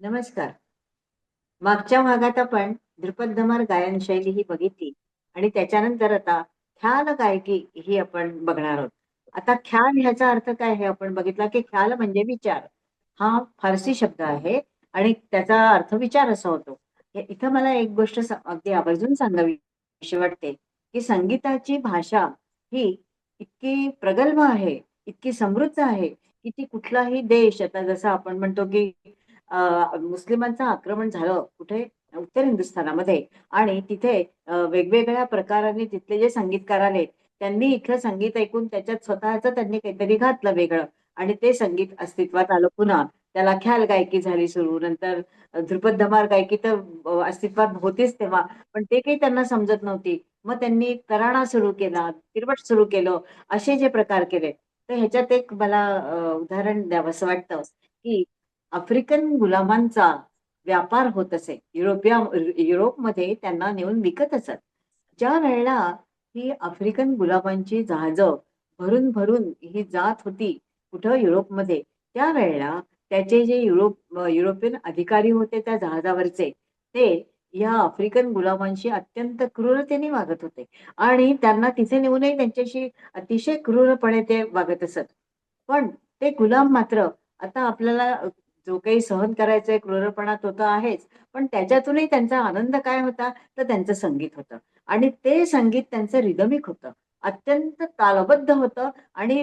नमस्कार. मागच्या भागात आपण ध्रुपद धमार गायन शैली ही बघितली आणि त्याच्यानंतर आता ख्याल गायकी ही आपण बघणार आहोत. आता ख्याल ह्याचा अर्थ काय हे आपण बघितला की ख्याल म्हणजे विचार. हा फारसी शब्द आहे आणि त्याचा अर्थ विचार असा होतो. इथं मला एक गोष्ट अगदी आवर्जून सांगावीशी वाटते की संगीताची भाषा ही इतकी प्रगल्भ आहे, इतकी समृद्ध आहे की ती कुठलाही देश आता जसं आपण म्हणतो की मुस्लिमांचं आक्रमण झालं कुठे उत्तर हिंदुस्थानामध्ये आणि तिथे वेगवेगळ्या प्रकारांनी तिथले जे संगीतकार आले त्यांनी इथलं संगीत ऐकून त्याच्यात स्वतःच त्यांनी काहीतरी घातलं वेगळं आणि ते संगीत अस्तित्वात आलं पुन्हा. त्याला ख्याल गायकी झाली सुरू. नंतर ध्रुपद धमार गायकी तर अस्तित्वात होतीच तेव्हा, पण ते काही त्यांना समजत नव्हती. मग त्यांनी तराणा सुरू केला, तिरवट सुरू केलं, असे जे प्रकार केले. तर ह्याच्यात एक मला उदाहरण द्यावंसं वाटतं की आफ्रिकन गुलामांचा व्यापार होत असे. युरोपमध्ये त्यांना नेऊन विकत असत. ज्या वेळेला ही आफ्रिकन गुलामांची जहाजं भरून भरून ही जात होती कुठं युरोपमध्ये, त्यावेळेला त्याचे जे युरोपियन अधिकारी होते त्या जहाजावरचे, ते या आफ्रिकन गुलामांशी अत्यंत क्रूरतेने वागत होते आणि त्यांना तिथे नेऊनही त्यांच्याशी अतिशय क्रूरपणे ते वागत असत. पण ते गुलाम मात्र आता आपल्याला जो काही सहन करायचंय क्रूरपणा तो तर आहेच, पण त्याच्यातूनही त्यांचा आनंद काय होता, तर त्यांचं संगीत होतं आणि ते संगीत त्यांचं रिदमिक होतं. अत्यंत तालबद्ध होतं आणि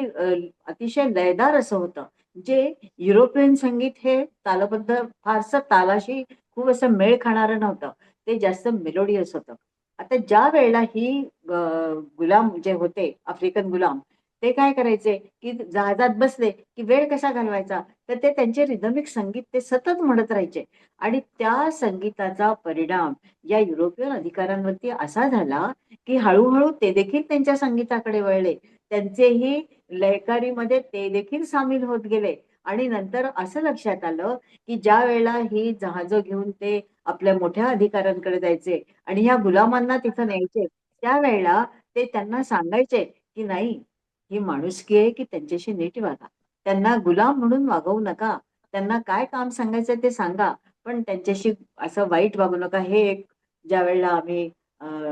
अतिशय लयदार असं होतं. जे युरोपियन संगीत हे तालबद्ध फारसं तालाशी खूप असं मेळ खाणारं नव्हतं. ते जास्त मेलोडियस होतं. आता ज्या वेळेला ही गुलाम जे होते, आफ्रिकन गुलाम, ते काय करायचे, की जहाजात बसले, की वेळ कसा घालवायचा, तर ते त्यांचे रिदमिक संगीत ते सतत म्हणत राहायचे आणि त्या संगीताचा परिणाम या युरोपियन अधिकाऱ्यांवरती असा झाला, की हळू-हळू ते देखील त्यांच्या संगीताकडे वळले. त्यांचेही लयकारीमध्ये ते देखील सामील होत गेले आणि नंतर असं लक्षात आलं, की ज्या वेळेला ही जहाजं घेऊन ते आपल्या मोठ्या अधिकाऱ्यांकडे जायचे आणि ह्या गुलामांना तिथं न्यायचे, त्यावेळेला ते त्यांना सांगायचे, की नाही, ही माणुसकी आहे, की त्यांच्याशी नीट वागा. त्यांना गुलाम म्हणून वागवू नका. त्यांना काय काम सांगायचं ते सांगा, पण त्यांच्याशी असं वाईट वागू नका. हे एक ज्यावेळेला आम्ही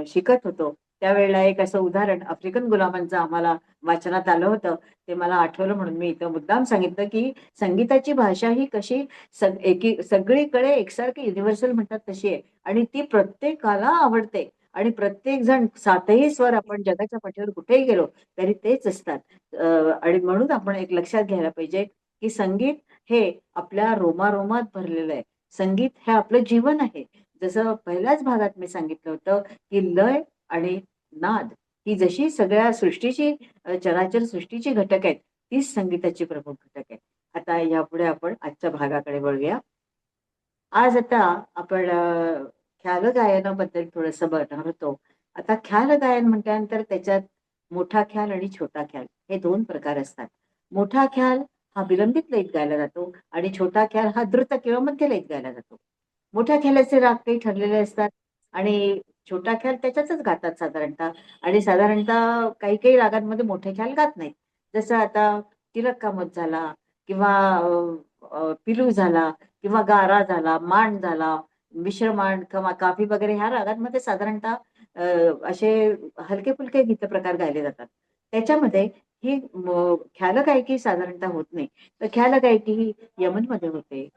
शिकत होतो, त्यावेळेला एक असं उदाहरण आफ्रिकन गुलामांचं आम्हाला वाचनात आलं होतं. ते मला आठवलं म्हणून मी इथं मुद्दाम सांगितलं, की संगीताची भाषा ही कशी सगळीकडे एकसारखी युनिव्हर्सल म्हणतात तशी आहे आणि ती प्रत्येकाला आवडते आणि प्रत्येक जण 7ही स्वर आपण जगाच्या पाठीवर कुठेही गेलो तरी तेच असतात. आणि म्हणून आपण एक लक्षात घ्यायला पाहिजे, की संगीत हे आपल्या रोमारोमात भरलेलं आहे. संगीत हे आपलं जीवन आहे. जसं पहिल्याच भागात मी सांगितलं होतं, की लय आणि नाद ही जशी सगळ्या सृष्टीची चराचर सृष्टीची घटक आहेत, तीच संगीताची प्रमुख घटक आहे. आता यापुढे आपण आजच्या भागाकडे वळूया. आज आता आपण ख्याल गायनाबद्दल थोडंसं बोलणार होतो. आता ख्याल गायन म्हटल्यानंतर त्याच्यात मोठा ख्याल आणि छोटा ख्याल हे 2 प्रकार असतात. मोठा ख्याल हा विलंबित लयीत गायला जातो आणि छोटा ख्याल हा द्रुत किंवा मध्य लयीत गायला जातो. मोठ्या ख्यालाचे राग काही ठरलेले असतात आणि छोटा ख्याल त्याच्यातच गातात साधारणतः आणि साधारणतः काही-काही रागांमध्ये मोठे ख्याल गात नाहीत. जसं आता तिलक कामत झाला किंवा पिलू झाला किंवा गारा झाला, मांड झाला, मिश्र मांड किंवा काफी वगैरे ह्या रागांमध्ये साधारणतः असे हलके-फुलके गीतप्रकार गायले जातात. त्याच्यामध्ये ही ख्याल गायकी साधारणतः होत नाही. तर ख्याल गायकी ही यमनमध्ये होते,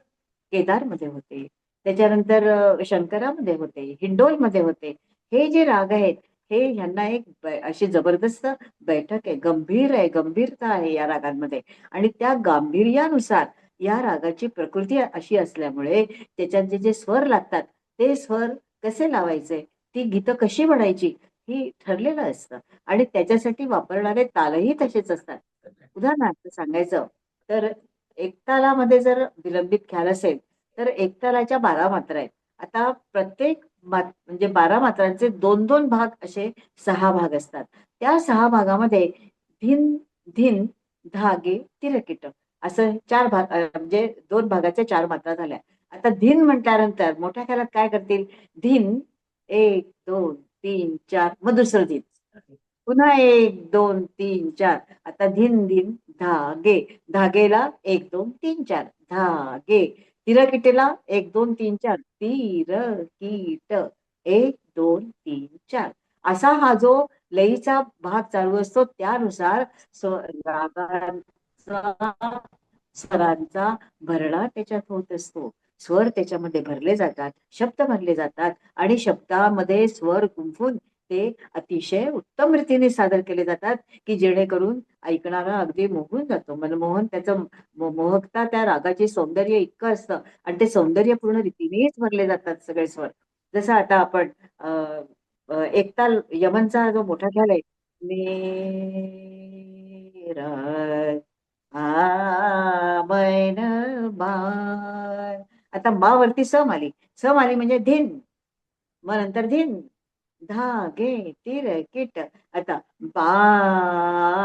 केदारमध्ये होते, त्याच्यानंतर शंकरामध्ये होते, हिंडोलमध्ये होते. हे जे राग आहेत, हे ह्यांना एक अशी जबरदस्त बैठक आहे, गंभीर आहे, गंभीरता आहे या रागांमध्ये आणि त्या गांभीर्यानुसार या रागाची प्रकृती अशी असल्यामुळे त्याच्यात जे स्वर लागतात, ते स्वर कसे लावायचे, ती गीतं कशी म्हणायची, ही ठरलेलं असतं आणि त्याच्यासाठी वापरणारे तालही तसेच असतात. उदाहरणार्थ सांगायचं तर एक तालामध्ये जर विलंबित ख्याल असेल, तर एक तालाच्या 12 मात्रा आहेत. आता प्रत्येक म्हणजे 12 मात्रांचे 2-2 भाग असे 6 भाग असतात. त्या 6 भागामध्ये धिन, धिन, धागे, तिलकिट असं 4 भाग म्हणजे 2 भागाच्या 4 मात्रा झाल्या. आता धिन म्हटल्यानंतर मोठ्या ख्यालात काय करतील? धिन 1, 2, 3, 4 मग दुसरं धिन. पुन्हा 1, 2, 3, 4 आता धिन, धिन, धागे. धागेला 1, 2, 3, 4 धागे. तिरकिटीला 1 2 3 4 तिरकीट 1 2 3 4 असा हा जो लयीचा भाग चालू असतो त्यानुसार रागांचा स्वरांचा भरणा त्याच्यात होत असतो. स्वर त्याच्यामध्ये भरले जातात, शब्द भरले जातात आणि शब्दामध्ये स्वर गुंफून ते अतिशय उत्तम रीतीने सादर केले जातात, की जेणेकरून ऐकणारा अगदी मोहून जातो. मनमोहन त्याचं मोहकता त्या रागाचे सौंदर्य इतकं असतं आणि ते सौंदर्यपूर्ण रीतीनेच भरले जातात सगळे स्वर. जसं आता आपण अ, अ, एक ताल यमनचा जो मोठा ख्याल आहे, मेरा मैन बार. आता मा वरती सम आली. सम आली म्हणजे धिन. मग नंतर धिन, धागे, तीर, किट. आता बांधलीनो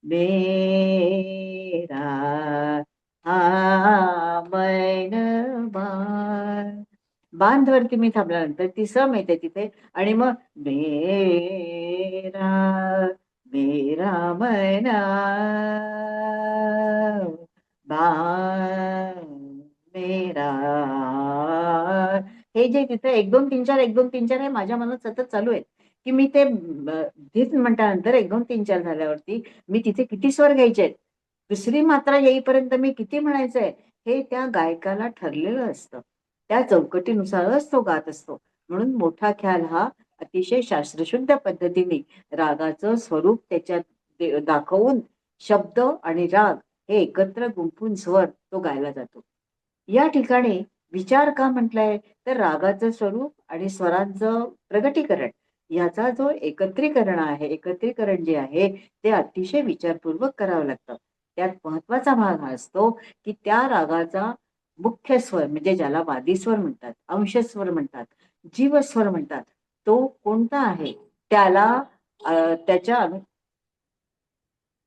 मेरा हा मैन बार. बांधवरती मी थांबल्यानंतर ती सम येते तिथे आणि मग मेरा मेरा मैना बार मेरा. हे जे तिथे 1 2 3 4 1 2 3 4 हे माझ्या मनात सतत चालू आहे, की मी ते धीत म्हटल्यानंतर 1 2 3 4 झाल्यावरती मी तिथे किती स्वर घ्यायचे आहेत, दुसरी मात्रा येईपर्यंत मी किती म्हणायचंय, हे त्या गायकाला ठरलेलं असतं. त्या चौकटीनुसारच तो गात असतो. म्हणून मोठा ख्याल हा अतिशय शास्त्रशुद्ध पद्धतीने रागाचं स्वरूप त्याच्यात दाखवून शब्द आणि राग हे एकत्र गुंफून स्वर तो गायला जातो. या ठिकाणी विचार का म्हटलंय तर रागाचं स्वरूप आणि स्वरांचं प्रगटीकरण याचा जो एकत्रीकरण जे आहे ते अतिशय विचारपूर्वक करावं लागतं. त्यात महत्वाचा भाग हा असतो की त्या रागाचा मुख्य स्वर म्हणजे ज्याला वादी स्वर म्हणतात, अंश स्वर म्हणतात, जीवस्वर म्हणतात, तो कोणता आहे त्याला त्याच्या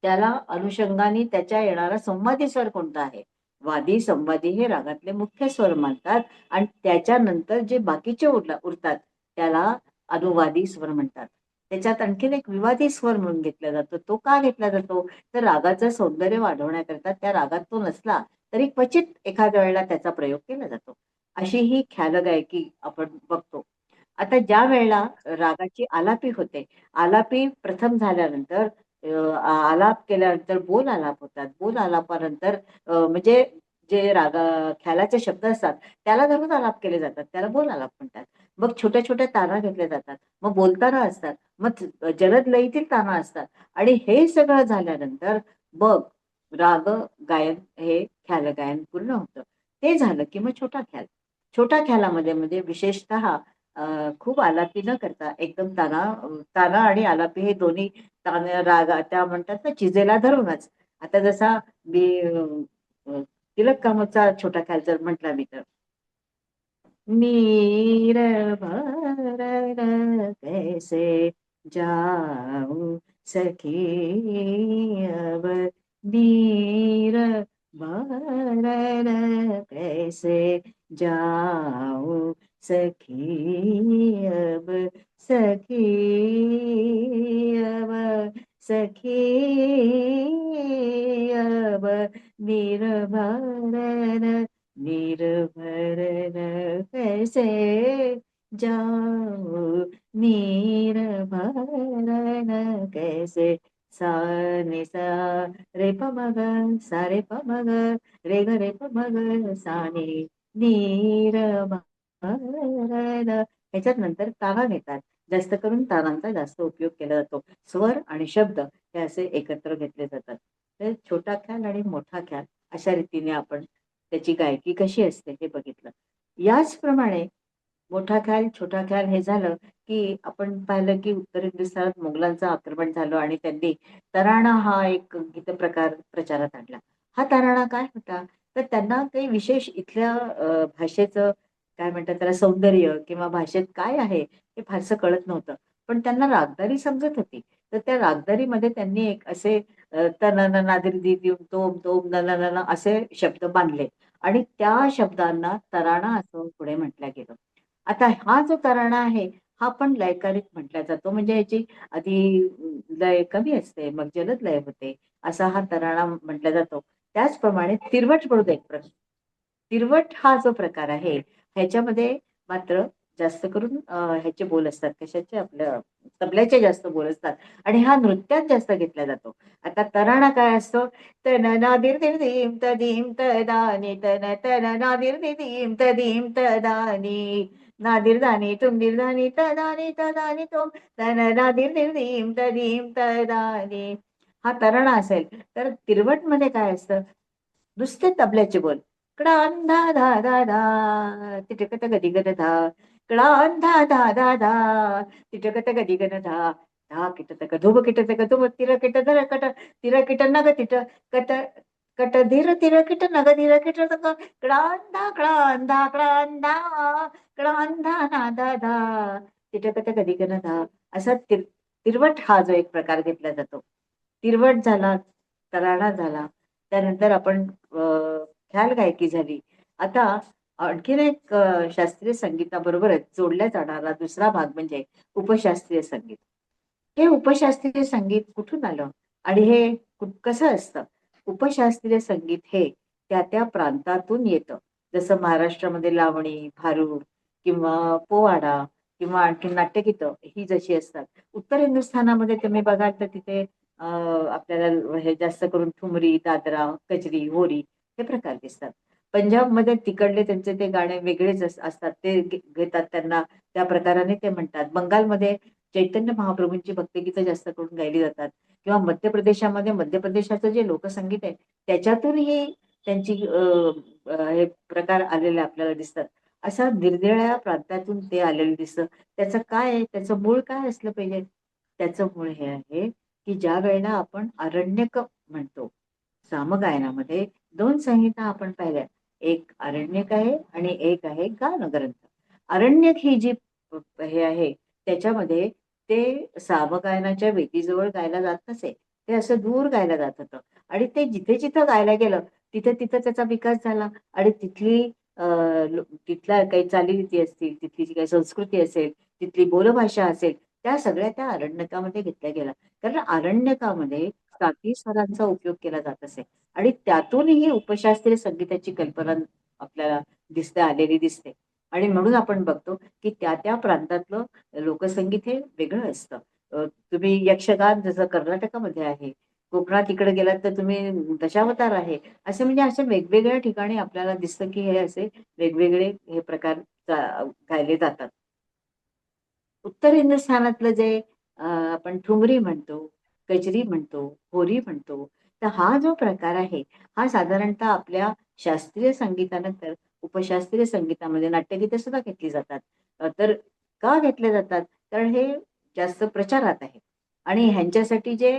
त्याला अनुषंगाने त्याच्या येणारा संवादी स्वर कोणता आहे. वादी संवादी हे रागातले मुख्य स्वर मानतात आणि त्याच्यानंतर जे बाकीचे उरतात त्याला अनुवादी स्वर म्हणतात. त्याच्यात आणखीन एक विवादी स्वर म्हणून घेतला जातो. तो का घेतला जातो तर रागाचं सौंदर्य वाढवण्याकरता त्या रागात तो नसला तरी क्वचित एखाद्या वेळेला त्याचा प्रयोग केला जातो. अशी ही ख्याल गायकी आपण बघतो. आता ज्या वेळेला रागाची आलापी होते, आलापी प्रथम झाल्यानंतर आलाप केल्यानंतर बोल आलाप होतात. बोल आलापानंतर म्हणजे जे ख्यालाचे शब्द असतात त्याला धरून आलाप केले जातात. त्याला बोल आलाप म्हणतात. मग छोट्या-छोट्या ताना घेतल्या जातात. मग बोलताना असतात. मग जलद लयीतील ताना असतात आणि हे सगळं झाल्यानंतर मग राग गायन हे ख्याल गायन पूर्ण होतं. ते झालं की मग छोटा ख्याल. छोटा ख्यालामध्ये म्हणजे विशेषतः खूप आलापी न करता एकदम ताना आणि आलापी हे दोन्ही राग त्या म्हणतात ना चिजेला धरूनच. आता जसा मी तिलक कामतचा छोटा ख्याल जर म्हटला मी तर नीर भरन कैसे जाऊं सखी अब नीर भरन कैसे जाऊं सखी अब सखी अब सखी अब निर्भरन निर्भरन कैसे जाऊं निर्भरन कैसे सा नि सा रे प म ग सा रे प म ग रे ग रे प म ग सा नि निर्भरन. ह्याच्यात नंतर ताना घेतात. जास्त करून तानांचा जास्त उपयोग केला जातो. स्वर आणि शब्द हे असे एकत्र घेतले जातात. तर छोटा ख्याल आणि मोठा ख्याल अशा रीतीने आपण त्याची गायकी कशी असते हे बघितलं. याचप्रमाणे मोठा ख्याल, छोटा ख्याल हे झालं, की आपण पाहिलं की उत्तर हिंदुस्थानात मोगलांचं आक्रमण झालं आणि त्यांनी तराणा हा एक गीत प्रकार प्रचारात आणला. हा तराणा काय होता? तर त्यांना काही विशेष इथल्या भाषेचं काय म्हणतात त्याला सौंदर्य किंवा भाषेत काय आहे हे फारसं कळत नव्हतं. पण त्यांना रागदारी समजत होती. तर त्या रागदारीमध्ये त्यांनी एक असे तनन नादरी देऊन तोम तोम नन असे शब्द बांधले आणि त्या शब्दांना तराणा असं पुढे म्हटलं गेलं. आता हा जो तराणा आहे हा पण लयकारिक म्हटला जातो. म्हणजे याची आधी लय कमी असते, मग जलद लय होते, असा हा तराणा म्हटला जातो. त्याचप्रमाणे तिरवट म्हणून एक तिरवट हा जो प्रकार आहे, ह्याच्यामध्ये मात्र जास्त करून ह्याचे बोल असतात. कशाचे? आपल्या तबल्याचे जास्त बोल असतात आणि हा नृत्यात जास्त घेतला जातो. आता तराणा काय असतो? तन नादिर दिर दिम तदीम तदानी तन तन नादिर दिदीम तदीम तदानी नादिर दानी तुमदिर दानी तदानी तदानी तुम तन नादिर दिर दिम तदीम तदानी. हा तराणा असेल तर तिरवटमध्ये काय असतं? नुसते तबल्याचे बोल. कडान धा धा धा धा तिटकट गदी गद धा कडान धा धा धा धा तिटकट गदी गद धा धा किटतक धुब किटतक धुब तिर किट धर कट तिर किट नग तिट कट कट धीर तिर किट नग धीर किट तक कडान धा कडान धा ना धा धा तिटकट गदी गद धा. असा तिरवट हा जो एक प्रकार घेतला जातो. तिरवट झाला, तराणा झाला, त्यानंतर आपण ख्याल गायकी झाली. आता आणखीन एक शास्त्रीय संगीताबरोबरच जोडला जाणारा दुसरा भाग म्हणजे उपशास्त्रीय संगीत. हे उपशास्त्रीय संगीत कुठून आलं आणि हे कसं असतं? उपशास्त्रीय संगीत हे त्या त्या प्रांतातून येतं. जसं महाराष्ट्रामध्ये लावणी, भारुड किंवा पोवाडा किंवा आणखी नाट्यगीतं ही जशी असतात. उत्तर हिंदुस्थानामध्ये तुम्ही बघाल तर तिथे आपल्याला हे जास्त करून ठुमरी, दादरा, कजरी, होरी हे प्रकार दिसतात. पंजाबमध्ये तिकडले त्यांचे ते गाणे वेगळेच असतात. ते घेतात त्यांना त्या प्रकाराने ते म्हणतात. बंगालमध्ये चैतन्य महाप्रभूंची भक्तिगीतं जास्त करून गायली जातात किंवा मध्य प्रदेशामध्ये मध्य प्रदेशाचं जे लोकसंगीत आहे त्याच्यातूनही त्यांची हे प्रकार आलेले आपल्याला दिसतात. असा निरनिराळ्या प्रांतातून ते आलेलं दिसतं. त्याचं काय आहे? त्याचं मूळ काय असलं पाहिजे? त्याचं मूळ हे आहे की ज्या वेळेला आपण आरण्यक म्हणतो, सामगायनामध्ये 2 संहिता आपण पाहिल्या. एक आरण्यक आहे आणि एक आहे गानग्रंथ. आरण्यक ही जी हे आहे त्याच्यामध्ये ते सामगायनाच्या वेदीजवळ गायला जात नसे. ते असं दूर गायला जात होतं आणि ते जिथे-जिथं गायला गेलं, तिथं-तिथं त्याचा विकास झाला आणि तिथली तिथल्या काही चालीरीती असतील, तिथली जी काही संस्कृती असेल, तिथली बोलभाषा असेल, त्या सगळ्या त्या आरण्यकामध्ये घेतल्या गेल्या. कारण आरण्यकामध्ये साती स्वरांचा उपयोग केला जात असे आणि त्यातूनही उपशास्त्रीय संगीताची कल्पना आपल्याला आलेली दिसते आणि म्हणून आपण बघतो की त्या त्या प्रांतातलं लोकसंगीत हे वेगळं असतं. तुम्ही यक्षगान जसं कर्नाटकामध्ये आहे, कोकणात इकडे गेलात तर तुम्ही दशावतार आहे. असे म्हणजे अशा वेगवेगळ्या ठिकाणी आपल्याला दिसतं की हे असे वेगवेगळे हे प्रकार गायले जातात. उत्तर हिंदुस्थानातलं जे आपण ठुमरी म्हणतो, कजरी म्हणतो, होरी म्हणतो. तर हा जो प्रकार आहे, हा साधारणतः आपल्या शास्त्रीय संगीतानंतर उपशास्त्रीय संगीतामध्ये नाट्यगीतं सुद्धा घेतली जातात. तर का घेतले जातात? कारण हे जास्त प्रचारात आहे आणि ह्यांच्यासाठी जे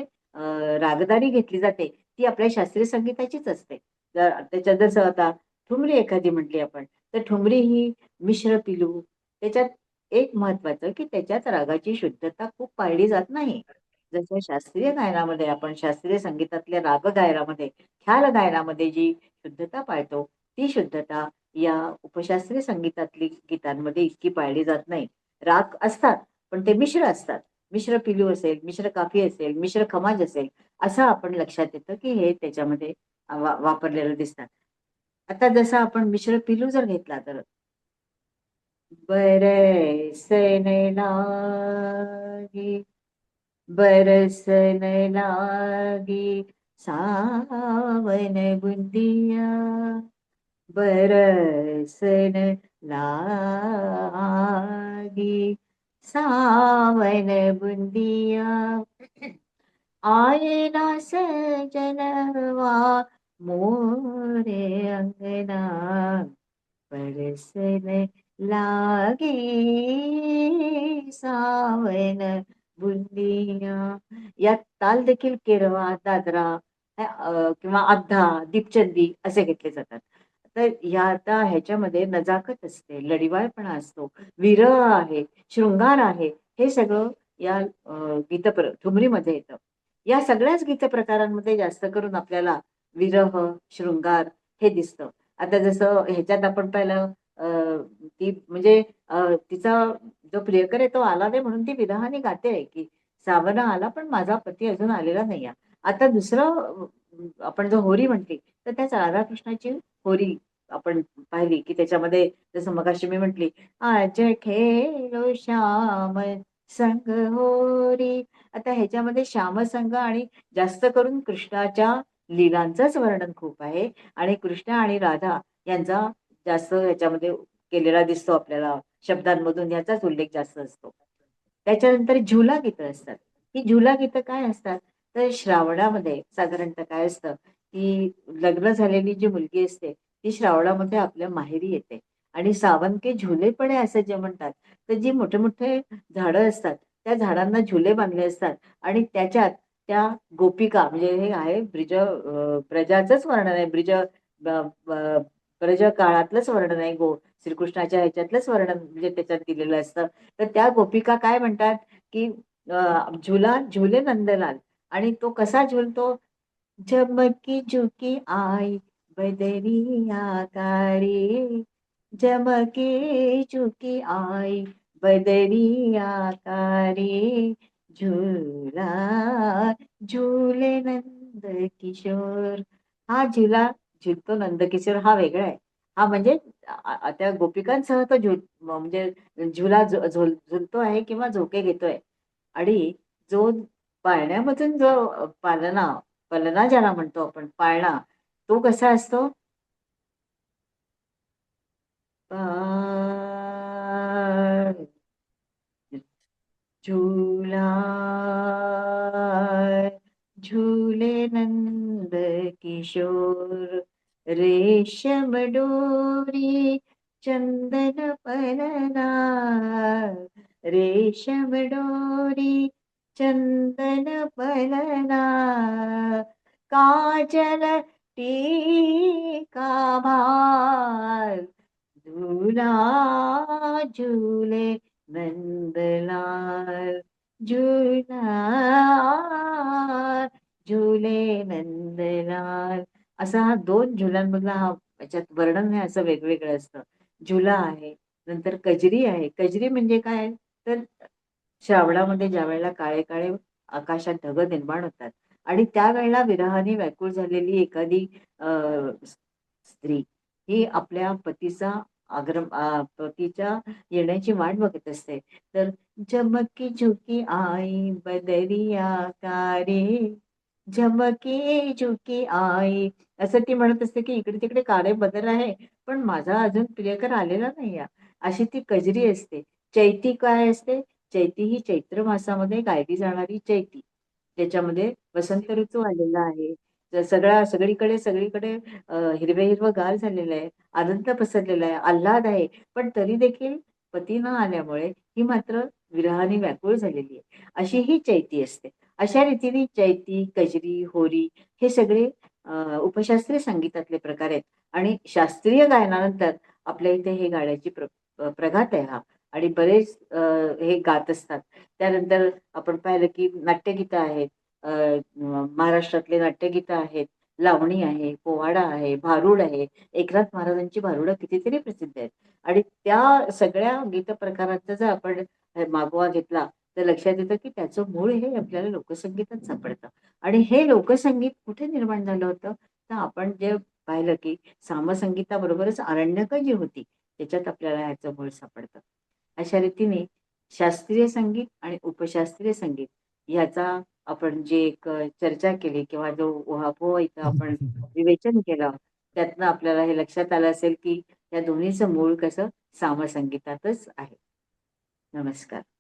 रागदारी घेतली जाते, ती आपल्या शास्त्रीय संगीताचीच असते. त्याच्यात जसं आता ठुमरी एखादी म्हटली आपण, तर ठुमरी ही मिश्र पिलू त्याच्यात एक महत्वाचं की त्याच्यात रागाची शुद्धता खूप पाळली जात नाही. जसं शास्त्रीय गायनामध्ये आपण शास्त्रीय संगीतातल्या राग गायनामध्ये, ख्याल गायनामध्ये जी शुद्धता पाळतो, ती शुद्धता या उपशास्त्रीय संगीतातली गीतांमध्ये इतकी पाळली जात नाही. राग असतात, पण ते मिश्र असतात. मिश्र पिलू असेल, मिश्र काफी असेल, मिश्र खमाज असेल, असं आपण लक्षात येतं की हे त्याच्यामध्ये वापरलेलं दिसतात. आता जसं आपण मिश्र पिलू जर घेतला तर बरसन लागी बरसन लागी सावन बुंदिया बरसन लागी सावन बुंदिया आए ना सजनवा मोरे अंगना बरसन लागे सावन बुंदिया. यात ताल देखील केरवा, दादरा किंवा अध्धा, दीपचंदी असे घेतले जातात. तर या आता ह्याच्यामध्ये नजाकत असते, लढिवाळपणा असतो, विरह आहे, शृंगार आहे. हे सगळं या ठुमरीमध्ये येतं. या सगळ्याच गीत प्रकारांमध्ये जास्त करून आपल्याला विरह, शृंगार हे दिसतं. आता जसं ह्याच्यात आपण पाहिलं ती म्हणजे तिचा जो प्रियकर आहे तो आला नाही म्हणून ती विरहाने गाते की सावना आला पण माझा पती अजून आलेला नाहीये. आता दुसरं आपण जो होरी म्हटली तर त्याच राधाकृष्णाची होरी आपण पाहिली की त्याच्यामध्ये जसं मगाशी मी म्हटली, आज खेळो श्याम संग होरी. आता ह्याच्यामध्ये श्यामसंग आणि जास्त करून कृष्णाच्या लीलांचंच वर्णन खूप आहे आणि कृष्ण आणि राधा यांचा जास्त ह्याच्यामध्ये केलेला दिसतो आपल्याला शब्दांमधून याचाच उल्लेख जास्त असतो. त्याच्यानंतर झुला गीतं असतात. ही झुला गीतं काय असतात? तर श्रावणामध्ये साधारणतः काय असतं, की लग्न झालेली जी मुलगी असते, ती श्रावणामध्ये आपल्या माहेरी येते आणि सावन के झुले पडे असं जे म्हणतात, तर जी मोठे-मोठे झाडं असतात, त्या झाडांना झुले बांधले असतात आणि त्याच्यात त्या गोपिका म्हणजे हे आहे ब्रजाचंच वर्णन आहे. ब ब ब्रज काळातलंच वर्णन आहे. श्रीकृष्णाच्या ह्याच्यातलंच वर्णन म्हणजे त्याच्यात दिलेलं असतं. तर त्या गोपिका काय म्हणतात, की झुला झुले नंदलाल आणि तो कसा झुलतो, झमकी झुकी आई बदरिया कारी, झमकी झुकी आई बदरिया कारी, झूला झूले नंद किशोर. हा झुला झुलतो नंदकिशोर हा वेगळा आहे. हा म्हणजे त्या गोपिकांसह तो म्हणजे झुला झुलतो आहे किंवा झोके घेतोय आणि जो पाळण्यामधून जो पलना ज्याला म्हणतो आपण पाळणा, तो कसा असतो? पाळ झूला झूले नंद किशोर, रेशम डोरी चंदन पलना, रेशम डोरी चंदन पलना, काजल टीका भार, झूला झूले नंदलाल, झूला झूले नंदलाल. असा हा 2 झुल्यांमधला हा याच्यात वर्णन हे असं वेगवेगळं असतं. झुला आहे, नंतर कजरी आहे. कजरी म्हणजे काय? तर श्रावणामध्ये ज्यावेळेला काळे-काळे आकाशात ढग निर्माण होतात आणि त्यावेळेला विरहाने व्याकुळ झालेली एखादी अ, स्त्री ही आपल्या पतीच्या येण्याची वाट बघत असते. तर झमकी झुकी आई बदरिया कारे, झमकी झुकी आई असं ती म्हणत असते, की इकडे-तिकडे काळे बदल आहे, पण माझा अजून प्रियकर आलेला नाहीये. अशी ती कजरी असते. चैती काय असते? चैती ही चैत्र मासामध्ये गायली जाणारी चैती. त्याच्यामध्ये वसंत ऋतू आलेला आहे. सगळीकडे हिरवं गार झालेलं आहे. आनंद पसरलेला आहे, आल्हाद आहे. पण तरी देखील पती न आल्यामुळे ही मात्र विरहाने व्याकुळ झालेली आहे. अशी ही चैती असते. अशा रीतीने चैती, कजरी, होरी हे सगळे उपशास्त्रीय संगीतातले प्रकार आहेत आणि शास्त्रीय गायनानंतर आपल्या इथे हे गाण्याची प्रघात आहे हा आणि बरेच हे गात असतात. त्यानंतर आपण पाहिलं की नाट्यगीतं आहेत. महाराष्ट्रातले नाट्यगीतं आहेत. लावणी आहे, पोवाडा आहे, भारुड आहे. एकनाथ महाराजांची भारुडं कितीतरी प्रसिद्ध आहेत आणि त्या सगळ्या गीत प्रकारांचा जर आपण मागोवा घेतला, तर लक्षात येतं की त्याचं मूळ हे आपल्याला लोकसंगीतच सापडतं आणि हे लोकसंगीत कुठे निर्माण झालं होतं? तर आपण जे पाहिलं की सामसंगीताबरोबरच आरण्यकं जी होती, त्याच्यात आपल्याला ह्याचं मूळ सापडतं. अशा रीतीने शास्त्रीय संगीत आणि उपशास्त्रीय संगीत ह्याचा आपण जे एक चर्चा केली किंवा जो उहापोह इथं आपण विवेचन केलं, त्यातनं आपल्याला हे लक्षात आलं असेल की या दोन्हीचं मूळ कसं सामसंगीतातच आहे. नमस्कार.